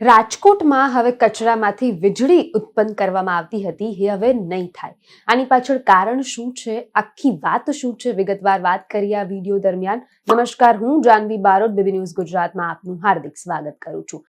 રાજકોટમાં હવે કચરામાંથી વીજળી ઉત્પન્ન કરવામાં આવતી હતી એ હવે નહીં થાય. આની પાછળ કારણ શું છે, આખી વાત શું છે, વિગતવાર વાત કરીએ આ વિડીયો દરમિયાન. નમસ્કાર, હું જાનવી બારોટ બીબી ન્યૂઝ ગુજરાતમાં આપનું હાર્દિક સ્વાગત કરું છું.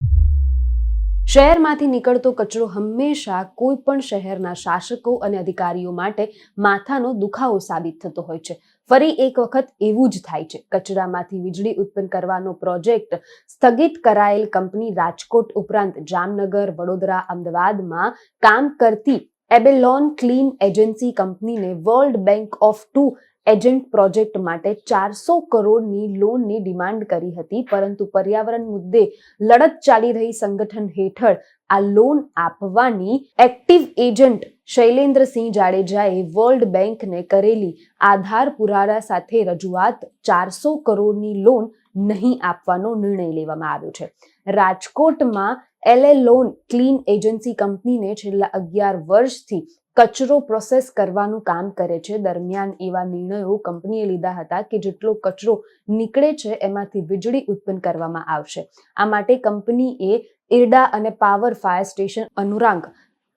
શહેરમાંથી નીકળતો કચરો હંમેશા કોઈ પણ શહેરના શાસકો અને અધિકારીઓ માટે માથાનો દુખાવો સાબિત થતો હોય છે. ફરી એક વખત એવું જ થાય છે. કચરામાંથી વીજળી ઉત્પન્ન કરવાનો પ્રોજેક્ટ સ્થગિત કરાયેલ કંપની રાજકોટ ઉપરાંત જામનગર, વડોદરા, અમદાવાદમાં કામ કરતી એબેલોન ક્લીન એજન્સી કંપનીને World Bank of to agent project માટે 400 કરોડની લોનની ડિમાન્ડ કરી હતી, પરંતુ પર્યાવરણ મુદ્દે લડત ચાલી રહી સંગઠન હેઠળ આ લોન આપવાની એક્ટિવ એજન્ટ શૈલેન્દ્રસિંહ જાડેજાએ વર્લ્ડ બેંકને કરેલી આધાર પુરાવા સાથે રજૂઆત 400 કરોડની લોન નહીં આપવાનો નિર્ણય લેવામાં આવ્યો છે. રાજકોટમાં એબેલોન ક્લીન એજન્સી કંપનીને છેલ્લા 11 વર્ષથી કચરો પ્રોસેસ કરવાનું કામ કરે છે. દરમિયાન એવા નિર્ણયો કંપનીએ લીધા હતા કે જેટલો કચરો નીકળે છે એમાંથી વીજળી ઉત્પન્ન કરવામાં આવશે. આ માટે કંપનીએ ઇરડા અને પાવર ફાયર સ્ટેશન અનુરાંગ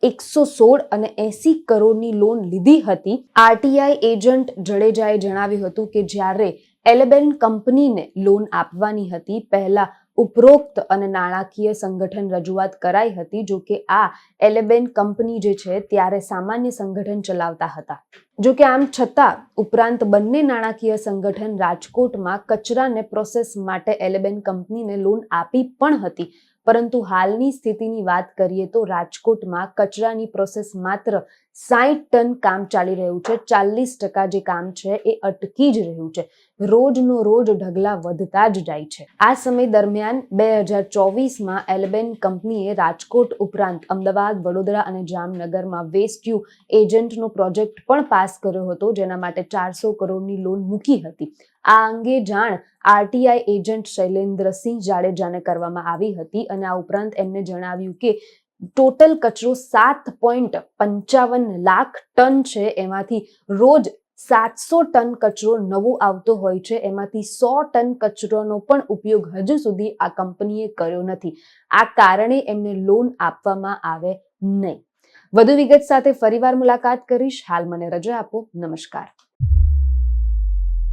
116 અને 80 કરોડની લોન લીધી હતી. આરટીઆઈ એજન્ટ જડેજાએ જણાવ્યું હતું કે જ્યારે એબેલોન કંપનીને લોન આપવાની હતી, પહેલા ઉપરોક્ત અને નાણાકીય સંગઠન રજૂઆત કરાઈ હતી. જો કે આ એબેલોન કંપની જે છે ત્યારે સામાન્ય સંગઠન ચલાવતા હતા. જો કે આમ છતાં ઉપરાંત બંને નાણાકીય સંગઠન રાજકોટમાં કચરાને પ્રોસેસ માટે એબેલોન કંપનીને લોન આપી પણ હતી. પરંતુ હાલની સ્થિતિની વાત કરીએ તો રાજકોટમાં કચરાની પ્રોસેસ માત્ર 60 ટન કામ ચાલી રહ્યું છે. 40% જે કામ છે એ અટકી જ રહ્યું છે. રોજનો રોજ ઢગલા વધતા જ જાય છે. આ સમય દરમિયાન 2024માં એબેલોન કંપનીએ રાજકોટ ઉપરાંત અમદાવાદ, વડોદરા અને જામનગરમાં વેસ્ટ ટુ એજન્ટનો પ્રોજેક્ટ પણ પાસ કર્યો હતો, જેના માટે 400 કરોડની લોન મૂકી હતી. આ અંગે જાણ આરટીઆઈ એજન્ટ શૈલેન્દ્રસિંહ જાડેજાને કરવામાં આવી હતી અને આ ઉપરાંત એમને જણાવ્યું કે ટોટલ કચરો 7.55 લાખ ટન છે. એમાંથી રોજ 700 ટન કચરો નવો આવતો હોય છે. એમાંથી 100 ટન કચરોનો પણ ઉપયોગ હજુ સુધી આ કંપનીએ કર્યો નથી. આ કારણે એમને લોન આપવામાં આવે નહીં. વધુ વિગત સાથે ફરીવાર મુલાકાત કરીશ. હાલ મને રજા આપો. નમસ્કાર.